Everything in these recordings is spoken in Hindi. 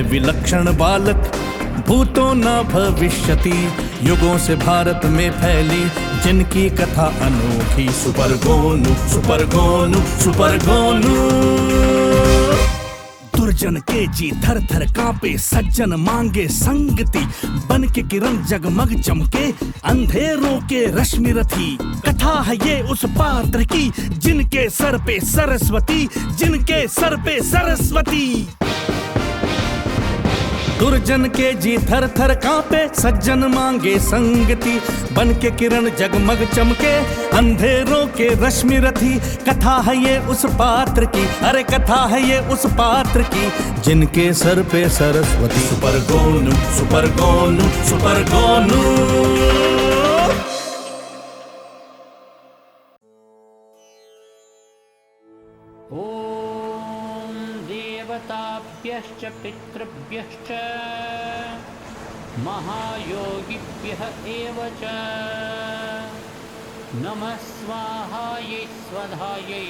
है विलक्षण बालक, भूतो न भविष्यति। युगों से भारत में फैली जिनकी कथा अनोखी, super Gonu super Gonu super Gonu. दुर्जन के जी थर थर कांपे, सज्जन मांगे संगति, बन के किरण जगमग चमके, अंधेरों के रश्मि रथी। कथा है ये उस पात्र की जिनके सर पे सरस्वती, जिनके सर पे सरस्वती। दुर्जन के जी थर थर कांपे, सज्जन मांगे संगति, बन के किरण जगमग चमके, अंधेरों के रश्मि रथी। कथा है ये उस पात्र की, अरे कथा है ये उस पात्र की, जिनके सर पे Saraswati. Super Gonu super Gonu super Gonu. देवताभ्यश्च पितृभ्यश्च महायोगिभ्यः एव च नमः स्वाहायै स्वधायै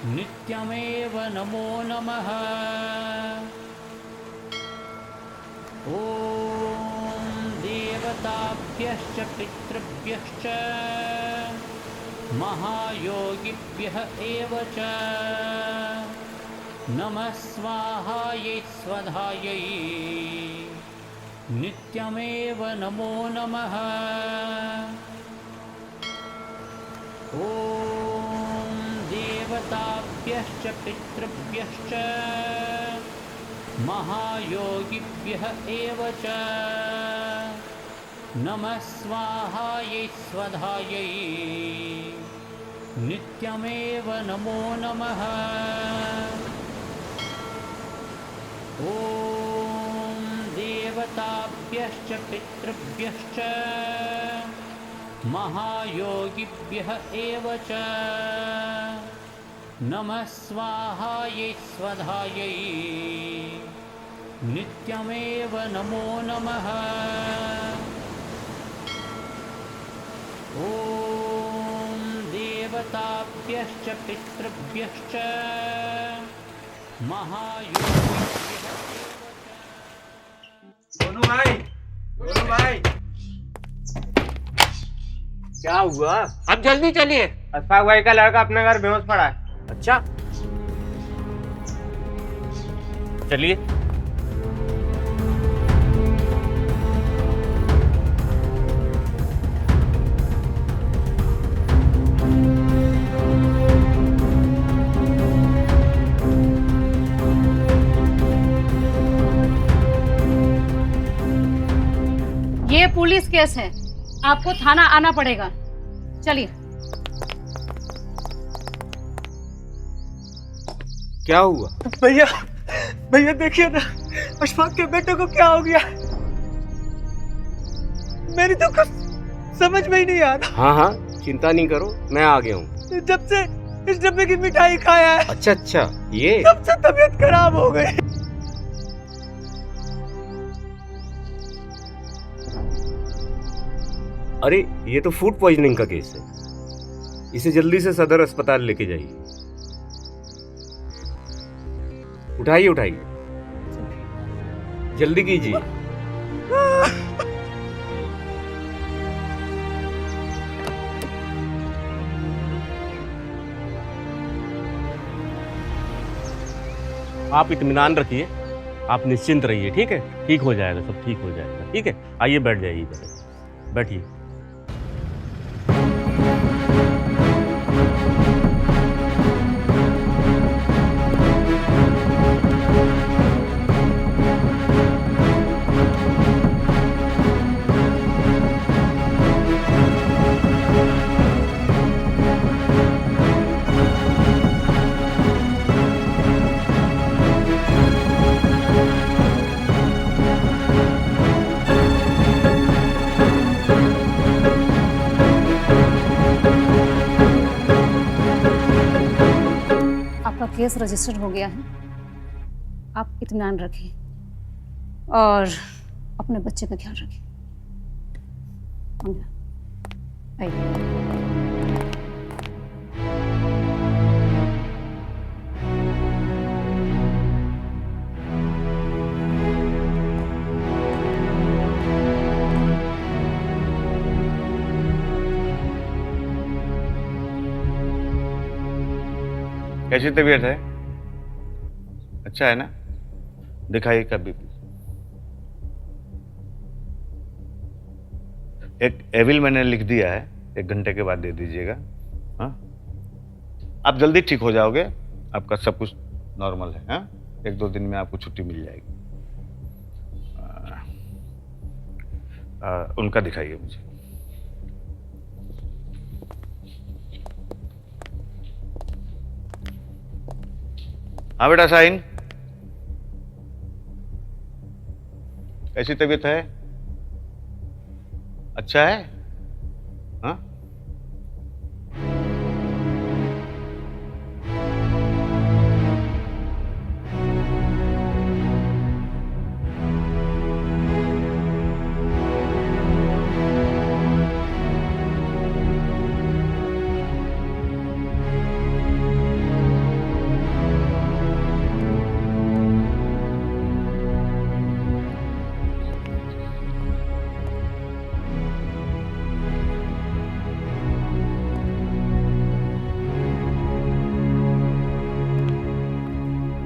नित्यमेव नमो नमः। ॐ देवताभ्यश्च पितृभ्यश्च महायोगिभ्यः एव च नमः स्वाहायै स्वधायै नित्यमेव नमो नमः। ॐ देवताभ्यश्च पितृभ्यश्च महायोगिभ्यः एव च नमः स्वाहायै स्वधायै नित्यमेव नमो नमः। ॐ देवताभ्यश्च पितृभ्यश्च महायोगिभ्यः एव च नमः स्वाहायै स्वधायै नित्यमेव नमो नमः। ॐ देवताभ्यश्च पितृभ्यश्च गोनू भाई, गोनू भाई, क्या हुआ? अब जल्दी चलिए। अशफाक भाई का लड़का अपने घर बेहोश पड़ा है। अच्छा चलिए। ये पुलिस केस है, आपको थाना आना पड़ेगा। चलिए। क्या हुआ? भैया, भैया देखिए ना, अशफाक के बेटे को क्या हो गया? मेरी तो कुछ समझ में ही नहीं आ रहा। हाँ हाँ चिंता नहीं करो, मैं आ गया हूँ। जब से इस डब्बे की मिठाई खाया है, अच्छा अच्छा, ये तब से तबीयत खराब हो गई। अरे ये तो फूड पॉइजनिंग का केस है, इसे जल्दी से सदर अस्पताल लेके जाइए। उठाइए उठाइए, जल्दी कीजिए। आप इत्मीनान रखिए, आप निश्चिंत रहिए, ठीक है? ठीक हो जाएगा, सब ठीक हो जाएगा, ठीक है? आइए बैठ जाइए, इधर बैठिए। केस रजिस्टर हो गया है, आप इत्मीनान रखिए और अपने बच्चे का ख्याल रखिए। आइए। कैसी तबीयत है? अच्छा है ना? दिखाइए का बीपी। एक एविल मैंने लिख दिया है, 1 घंटे के बाद दे दीजिएगा। हाँ, आप जल्दी ठीक हो जाओगे, आपका सब कुछ नॉर्मल है। हाँ, 1-2 दिन में आपको छुट्टी मिल जाएगी। उनका दिखाइए मुझे। हाँ बेटा साइन, कैसी तबीयत है? अच्छा है? हाँ?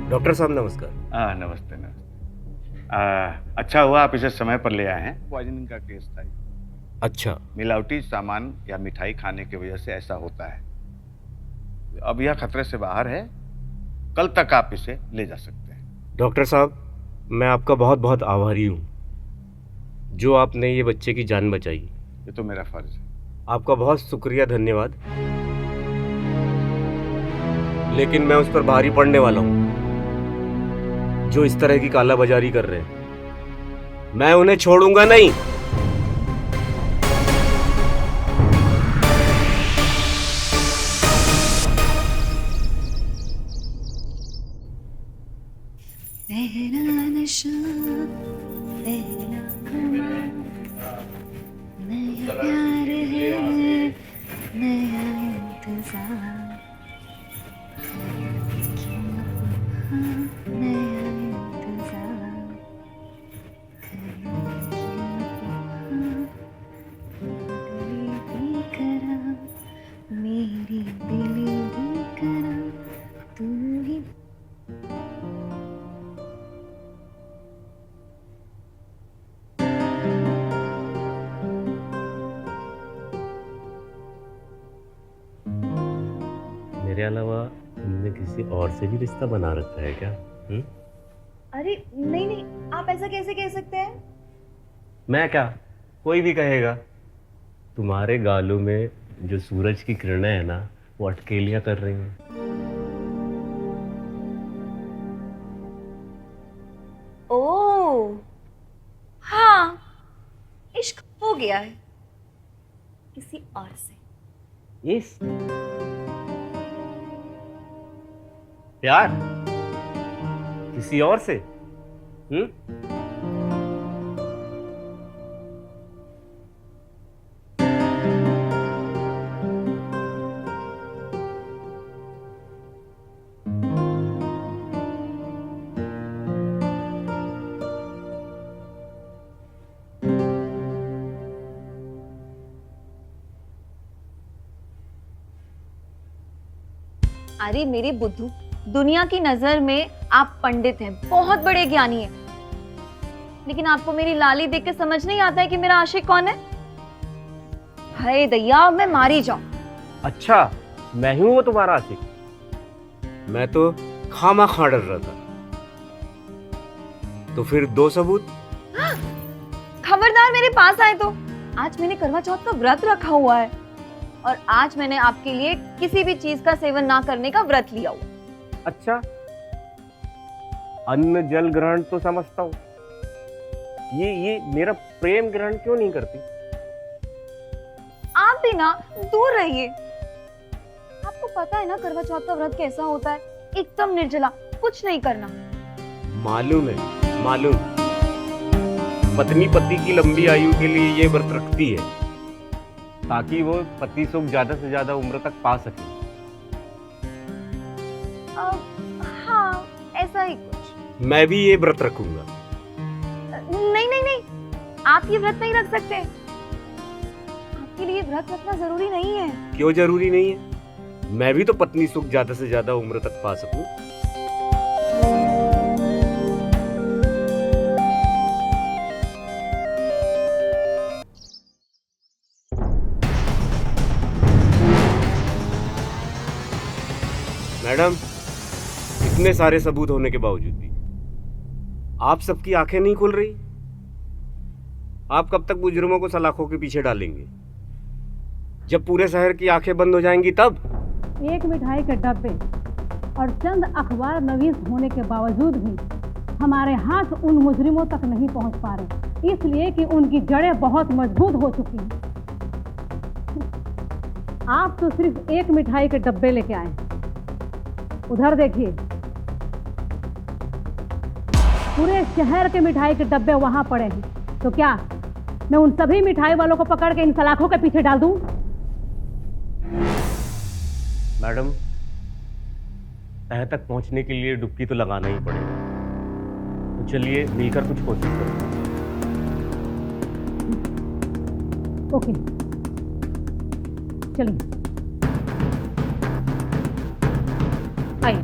डॉक्टर साहब नमस्कार। हाँ, नमस्ते नमस्ते। अच्छा हुआ आप इसे समय पर ले आए हैं। पॉइजनिंग का केस था। अच्छा, मिलावटी सामान या मिठाई खाने की वजह से ऐसा होता है। अब यह खतरे से बाहर है, कल तक आप इसे ले जा सकते हैं। डॉक्टर साहब मैं आपका बहुत बहुत आभारी हूँ जो आपने ये बच्चे की जान बचाई। ये तो मेरा फर्ज है। आपका बहुत शुक्रिया, धन्यवाद। लेकिन मैं उस पर भारी पड़ने वाला हूँ जो इस तरह की कालाबाजारी कर रहे हैं। मैं उन्हें छोड़ूंगा नहीं। पहला नशा, पहला खुमार, नया प्यार है, नया इंतजार, नया इंतजार, दिल करा, मेरी दिल भी करा, तू ही। मेरे अलावा उन्होंने किसी और से भी रिश्ता बना रखा है क्या? अरे नहीं नहीं, आप ऐसा कैसे कह सकते हैं? मैं क्या, कोई भी कहेगा। तुम्हारे गालों में जो सूरज की किरणें हैं ना, वो अटकेलियां कर रही हैं। ओह हाँ, इश्क हो गया है किसी और से। इस प्यार किसी और से? अरे मेरे बुद्धू, दुनिया की नजर में आप पंडित हैं, बहुत बड़े ज्ञानी हैं, लेकिन आपको मेरी लाली देख के समझ नहीं आता है कि मेरा आशिक कौन है? हाय दैया, मैं मारी जाऊं। अच्छा, मैं हूं वो तुम्हारा आशिक? मैं तो खामा खा डर रहा था। तो फिर दो सबूत। खबरदार मेरे पास आए तो। आज मैंने करवा चौथ का व्रत रखा हुआ है और आज मैंने आपके लिए किसी भी चीज का सेवन ना करने का व्रत लिया हुआ। अच्छा, अन्न जल ग्रहण तो समझता हूँ, ये मेरा प्रेम ग्रहण क्यों नहीं करती? आप भी ना दूर रहिए। आपको पता है ना करवा चौथ का व्रत कैसा होता है? एकदम निर्जला, कुछ नहीं करना। मालूम है, मालूम। पत्नी पति की लंबी आयु के लिए ये व्रत रखती है ताकि वो पति सुख ज्यादा से ज्यादा उम्र तक पा सके। हाँ, ऐसा ही कुछ। मैं भी ये व्रत रखूंगा। नहीं नहीं नहीं, आप ये व्रत नहीं रख सकते। आपके लिए व्रत रखना जरूरी नहीं है। क्यों जरूरी नहीं है? मैं भी तो पत्नी सुख ज्यादा से ज्यादा उम्र तक पा सकूं। मैडम, इतने सारे सबूत होने के बावजूद भी आप सबकी आंखें नहीं खुल रही। आप कब तक मुजरिमों को सलाखों के पीछे डालेंगे? जब पूरे शहर की आंखें बंद हो जाएंगी तब? एक मिठाई के डब्बे और चंद अखबार नवीस होने के बावजूद भी हमारे हाथ उन मुजरिमों तक नहीं पहुंच पा रहे, इसलिए कि उनकी जड़ें बहुत मजबूत हो चुकी हैं। आप तो सिर्फ एक मिठाई के डब्बे लेके आए, उधर देखिए, पूरे शहर के मिठाई के डब्बे वहां पड़े हैं। तो क्या मैं उन सभी मिठाई वालों को पकड़ के इन सलाखों के पीछे डाल दूं? मैडम, तह तक पहुंचने के लिए डुबकी तो लगाना ही पड़ेगा। तो चलिए मिलकर कुछ कोशिश करते हैं। ओके, चलिए आइए।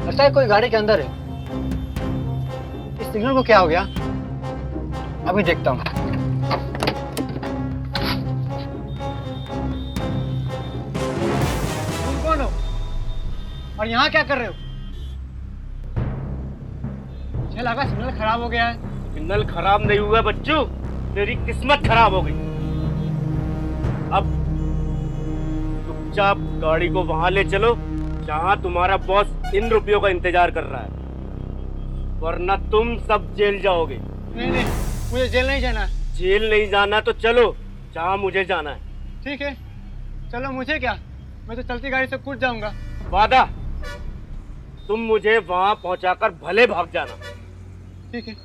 लगता है कोई गाड़ी के अंदर है। इस सिग्नल को क्या हो गया? अभी देखता हूँ। तुम कौन हो और यहाँ क्या कर रहे हो? मुझे लगा सिग्नल खराब हो गया है। सिग्नल खराब नहीं हुआ बच्चों, तेरी किस्मत खराब हो गई। अब चुपचाप गाड़ी को वहां ले चलो जहां तुम्हारा बॉस इन रुपयों का इंतजार कर रहा है, वरना तुम सब जेल जाओगे। नहीं नहीं, मुझे जेल नहीं जाना। जेल नहीं जाना तो चलो जहां मुझे जाना है। ठीक है, चलो। मुझे क्या, मैं तो चलती गाड़ी से कूद जाऊंगा। वादा, तुम मुझे वहां पहुंचाकर भले भाग जाना। ठीक है।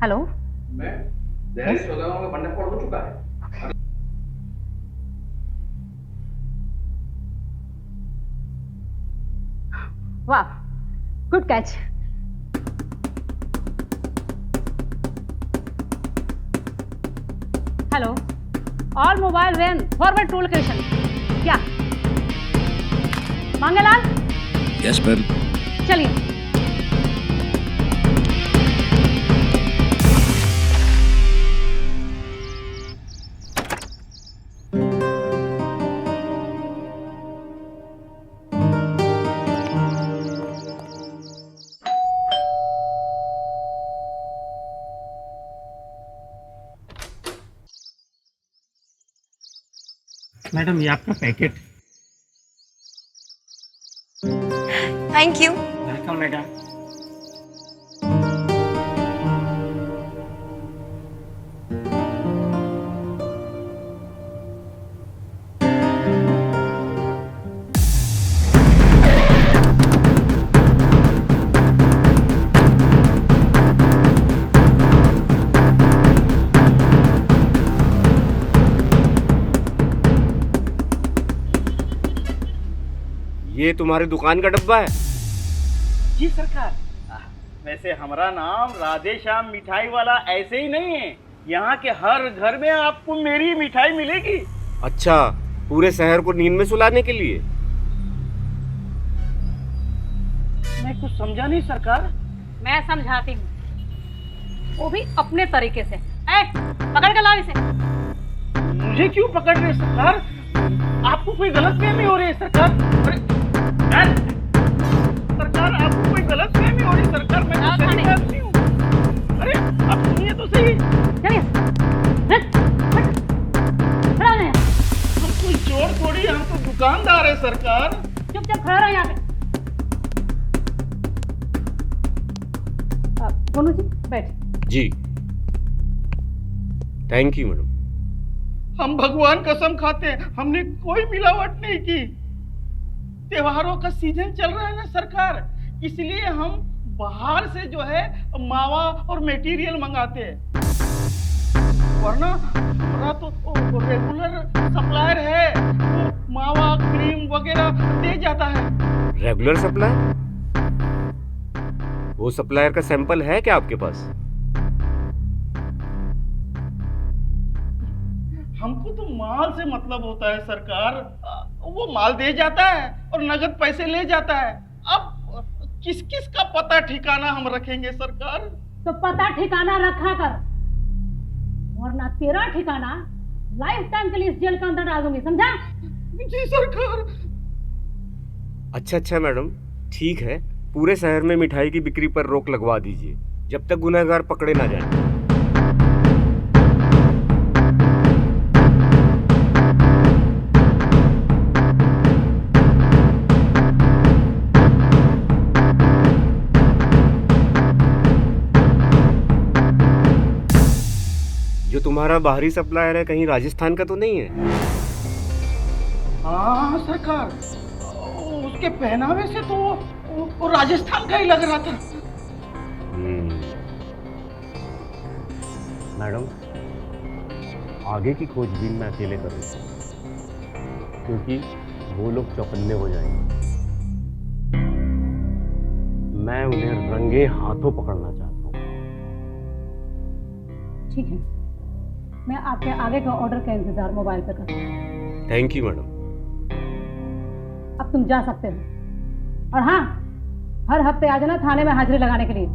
हेलो, मैं दहलीज वगैरह का बंडल हो चुका है। वाह, good catch. Hello, all mobile van forward to location. क्या मंगलाल? Yes ma'am. चलिए। मैडम, ये आपका packet. Thank you. Welcome madam. ये तुम्हारी दुकान का डब्बा है? जी सरकार। वैसे हमारा नाम राधे श्याम मिठाई वाला ऐसे ही नहीं है। यहाँ के हर घर में आपको मेरी मिठाई मिलेगी। अच्छा, पूरे शहर को नींद में सुलाने के लिए? मैं कुछ समझा नहीं सरकार। मैं समझाती हूँ, वो भी अपने तरीके से। पकड़ के लाओ इसे। मुझे क्यों पकड़ रहे सरकार? आपको कोई गलतफहमी हो रही है सरकार? अरे यार, सरकार आपको कोई गलतफहमी हो रही है सरकार? मैं तो सही बात हूँ। अरे आप सुनिए तो सही। चलिए खड़ा नहीं। हम कोई चोर थोड़ी, हम तो दुकानदार है सरकार। चुपचाप खड़ा रहो यहाँ पे। बोलू जी बैठ। जी थैंक यू मैडम। हम भगवान कसम खाते हैं, हमने कोई मिलावट नहीं की। त्योहारों का सीजन चल रहा है ना सरकार, इसलिए हम बाहर से जो है मावा और मटेरियल मंगाते हैं, वरना हमारा तो रेगुलर सप्लायर है, वो मावा क्रीम वगैरह दे जाता है। Regular supply? वो सप्लायर का सैंपल है क्या आपके पास? हमको तो माल से मतलब होता है सरकार। वो माल दे जाता है और नगद पैसे ले जाता है। अब किस किस का पता ठिकाना हम रखेंगे सरकार? तो पता ठिकाना रखा कर, वरना तेरा ठिकाना लाइफ टाइम के लिए इस जेल के अंदर डाल दूंगी, समझा? जी सरकार। अच्छा मैडम, ठीक है, पूरे शहर में मिठाई की बिक्री पर रोक लगवा दीजिए जब तक गुनहगार पकड़े ना जाएं। जो तुम्हारा बाहरी सप्लायर है कहीं राजस्थान का तो नहीं है? हाँ सरकार, उसके पहनावे से तो वो राजस्थान का ही लग रहा था। मैडम, आगे की खोजबीन मैं अकेले करूंगा, क्योंकि वो लोग चौकन्ने हो जाएंगे। मैं उन्हें रंगे हाथों पकड़ना चाहता हूँ। ठीक है, मैं आपके आगे का ऑर्डर का इंतजार मोबाइल पे करता हूँ। Thank you madam. अब तुम जा सकते हो, और हाँ, हर हफ्ते आ जाना थाने में हाजिरी लगाने के लिए।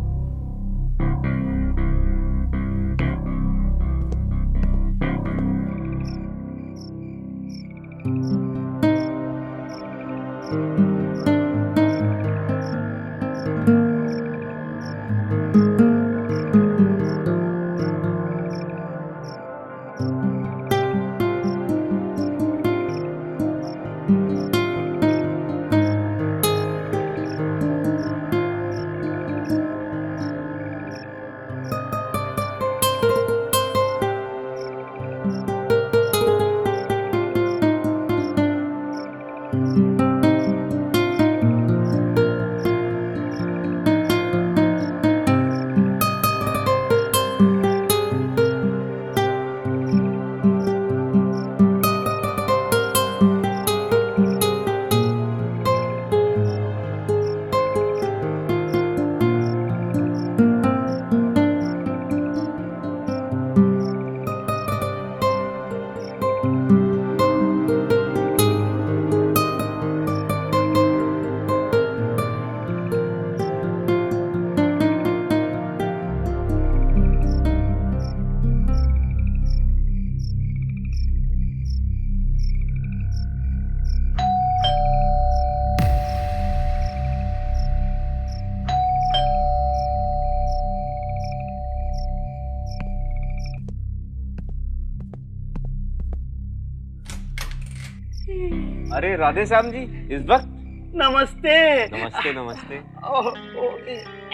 अरे राधे श्याम जी, इस वक्त? नमस्ते। नमस्ते नमस्ते।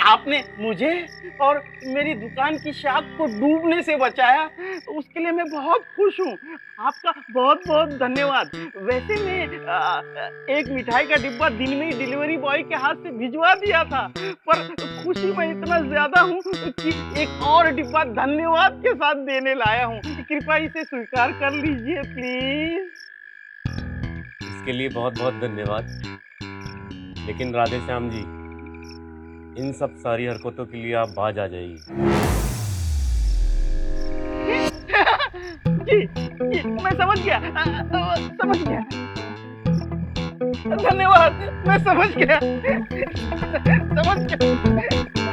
आपने मुझे और मेरी दुकान की शाख को डूबने से बचाया, उसके लिए मैं बहुत खुश हूँ। आपका बहुत बहुत धन्यवाद। वैसे मैं एक मिठाई का डिब्बा दिन में ही डिलीवरी बॉय के हाथ से भिजवा दिया था, पर खुशी में इतना ज्यादा हूँ कि एक और डिब्बा धन्यवाद के साथ देने लाया हूँ। कृपया इसे स्वीकार कर लीजिए प्लीज। इसके लिए बहुत बहुत धन्यवाद। लेकिन राधे श्याम जी, इन सब सारी हरकतों के लिए आप बाज आ जाइए। जी मैं समझ गया, समझ गया। धन्यवाद, मैं समझ गया, समझ गया।